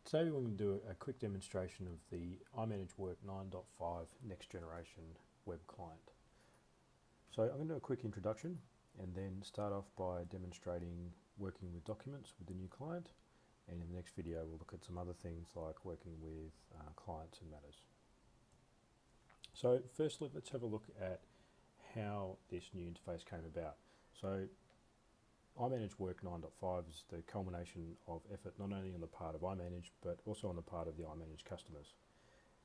Today we're going to do a quick demonstration of the iManage Work 9.5 next generation web client. So I'm going to do a quick introduction and then start off by demonstrating working with documents with the new client, and in the next video we'll look at some other things like working with clients and matters. So firstly, let's have a look at how this new interface came about. So iManage Work 9.5 is the culmination of effort not only on the part of iManage but also on the part of the iManage customers.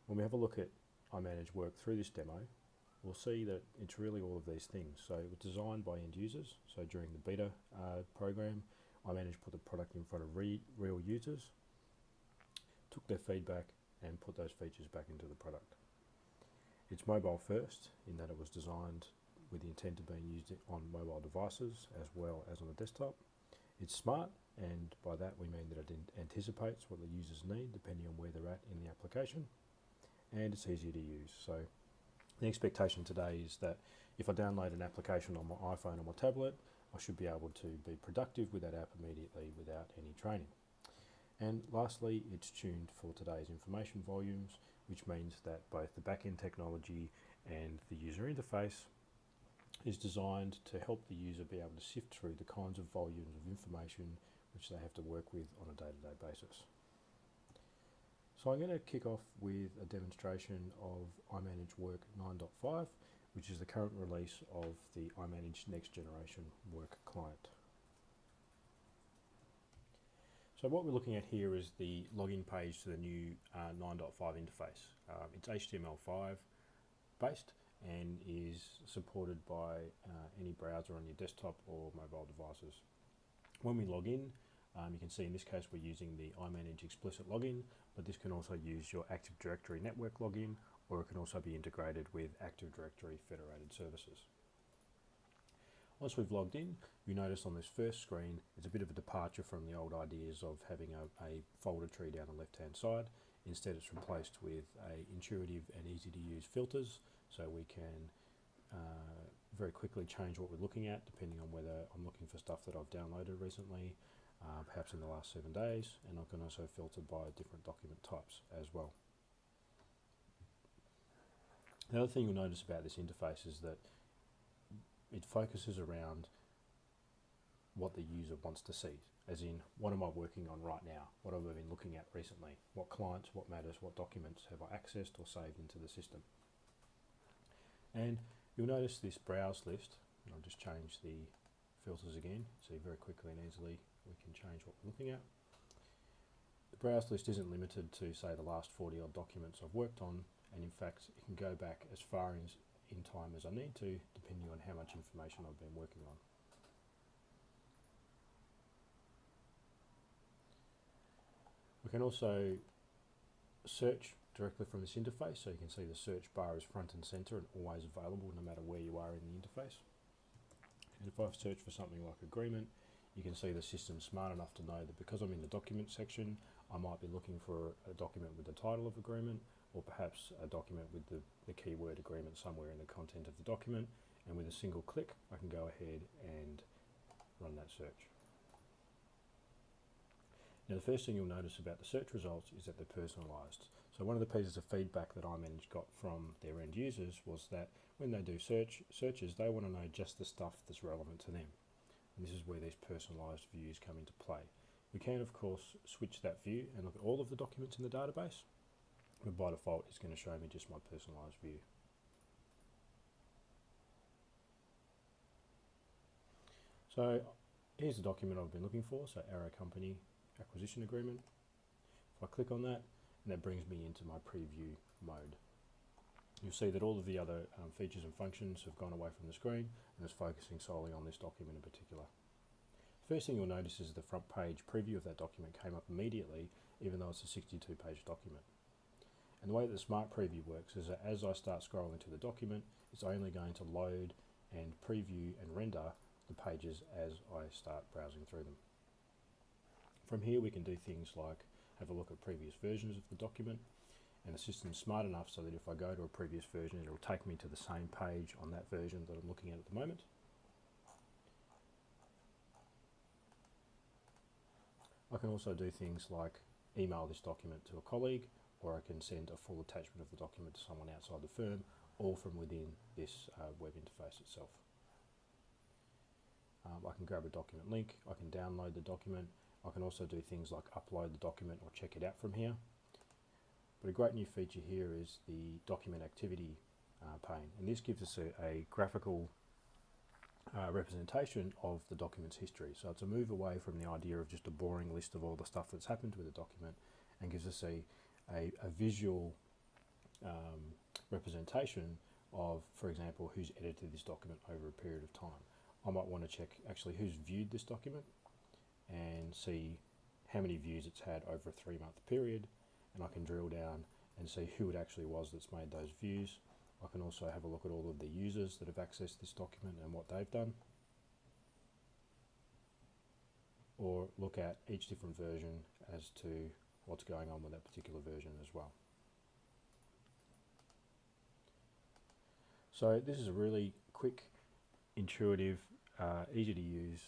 When we have a look at iManage Work through this demo, we'll see that it's really all of these things. So it was designed by end users. So during the beta program, iManage put the product in front of real users, took their feedback and put those features back into the product. It's mobile first in that it was designed with the intent of being used on mobile devices as well as on the desktop. It's smart, and by that we mean that it anticipates what the users need depending on where they're at in the application, and it's easy to use. So the expectation today is that if I download an application on my iPhone or my tablet, I should be able to be productive with that app immediately without any training. And lastly, it's tuned for today's information volumes, which means that both the back-end technology and the user interface is designed to help the user be able to sift through the kinds of volumes of information which they have to work with on a day-to-day basis. So I'm going to kick off with a demonstration of iManage Work 9.5, which is the current release of the iManage Next Generation Work client. So what we're looking at here is the login page to the new 9.5 interface. It's HTML5 based and is supported by any browser on your desktop or mobile devices. When we log in, you can see in this case we're using the iManage explicit login, but this can also use your Active Directory network login, or it can also be integrated with Active Directory federated services. Once we've logged in, you notice on this first screen it's a bit of a departure from the old ideas of having a folder tree down the left hand side. Instead, it's replaced with intuitive and easy to use filters, so we can very quickly change what we're looking at depending on whether I'm looking for stuff that I've downloaded recently, perhaps in the last 7 days, and I can also filter by different document types as well. The other thing you'll notice about this interface is that it focuses around what the user wants to see, as in, what am I working on right now? What have I been looking at recently? What clients, what matters, what documents have I accessed or saved into the system? And you'll notice this browse list, and I'll just change the filters again, so very quickly and easily we can change what we're looking at. The browse list isn't limited to, say, the last 40 odd documents I've worked on, and in fact it can go back as far in time as I need to, depending on how much information I've been working on. We can also search directly from this interface, so you can see the search bar is front and center and always available no matter where you are in the interface. And if I've searched for something like agreement, you can see the system's smart enough to know that because I'm in the document section, I might be looking for a document with the title of agreement, or perhaps a document with the keyword agreement somewhere in the content of the document, and with a single click I can go ahead and run that search. Now, the first thing you'll notice about the search results is that they're personalised. So one of the pieces of feedback that iManage got from their end users was that when they do searches, they want to know just the stuff that's relevant to them. And this is where these personalised views come into play. We can, of course, switch that view and look at all of the documents in the database, but by default it's going to show me just my personalised view. So here's the document I've been looking for, so Arrow Company Acquisition Agreement. If I click on that, and that brings me into my preview mode. You'll see that all of the other features and functions have gone away from the screen and it's focusing solely on this document in particular. The first thing you'll notice is the front page preview of that document came up immediately, even though it's a 62-page document. And the way that the Smart Preview works is that as I start scrolling to the document, it's only going to load and preview and render the pages as I start browsing through them. From here we can do things like have a look at previous versions of the document, and the system's smart enough so that if I go to a previous version, it'll take me to the same page on that version that I'm looking at the moment. I can also do things like email this document to a colleague, or I can send a full attachment of the document to someone outside the firm, all from within this web interface itself. I can grab a document link, I can download the document, I can also do things like upload the document or check it out from here. But a great new feature here is the document activity pane, and this gives us a graphical representation of the document's history. So it's a move away from the idea of just a boring list of all the stuff that's happened with the document, and gives us a visual representation of, for example, who's edited this document over a period of time. I might want to check actually who's viewed this document and see how many views it's had over a 3-month period, and I can drill down and see who it actually was that's made those views. I can also have a look at all of the users that have accessed this document and what they've done, or look at each different version as to what's going on with that particular version as well. So this is a really quick, intuitive, easy to use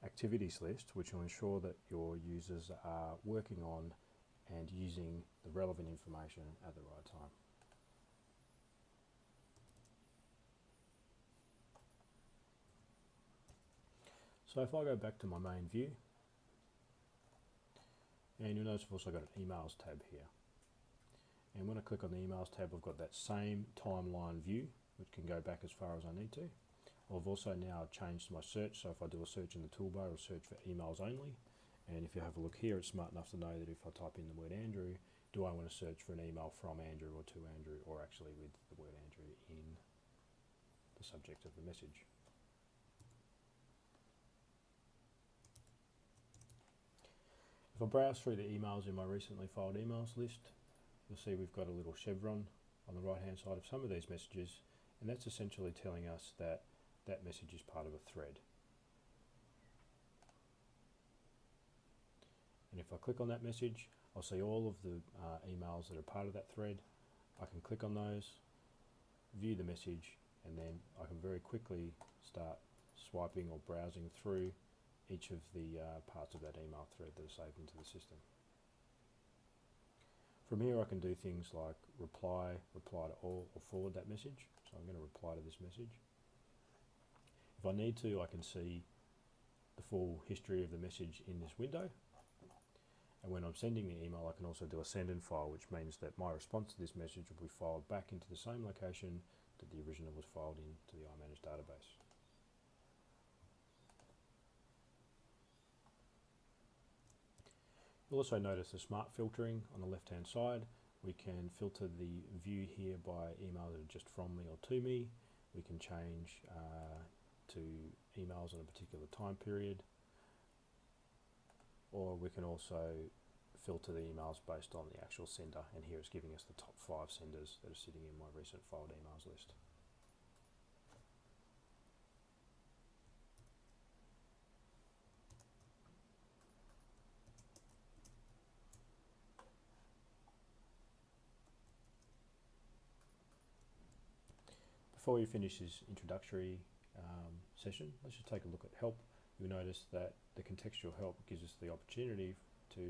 activities list, which will ensure that your users are working on and using the relevant information at the right time. So if I go back to my main view, and you'll notice I've also got an emails tab here. And when I click on the emails tab, I've got that same timeline view, which can go back as far as I need to. I've also now changed my search, so if I do a search in the toolbar, I'll search for emails only. And if you have a look here, it's smart enough to know that if I type in the word Andrew, do I want to search for an email from Andrew or to Andrew, or actually with the word Andrew in the subject of the message. If I browse through the emails in my recently filed emails list, you'll see we've got a little chevron on the right hand side of some of these messages, and that's essentially telling us that that message is part of a thread. And if I click on that message, I'll see all of the emails that are part of that thread. I can click on those, view the message, and then I can very quickly start swiping or browsing through each of the parts of that email thread that are saved into the system. From here I can do things like reply to all, or forward that message. So I'm going to reply to this message. If I need to, I can see the full history of the message in this window. And when I'm sending the email, I can also do a send in file, which means that my response to this message will be filed back into the same location that the original was filed into the iManage database. You'll also notice the smart filtering on the left hand side. We can filter the view here by emails that are just from me or to me. We can change to emails in a particular time period, or we can also filter the emails based on the actual sender, and here it's giving us the top 5 senders that are sitting in my recent filed emails list. Before we finish this introductory session, let's just take a look at help. You'll notice that the contextual help gives us the opportunity to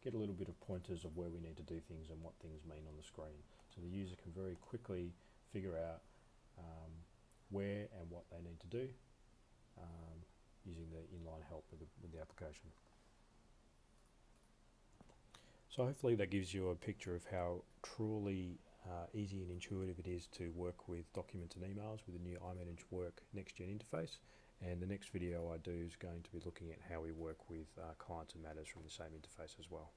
get a little bit of pointers of where we need to do things and what things mean on the screen. So the user can very quickly figure out where and what they need to do using the inline help with the application. So hopefully that gives you a picture of how truly easy and intuitive it is to work with documents and emails with the new iManage Work next-gen interface. And the next video I do is going to be looking at how we work with clients and matters from the same interface as well.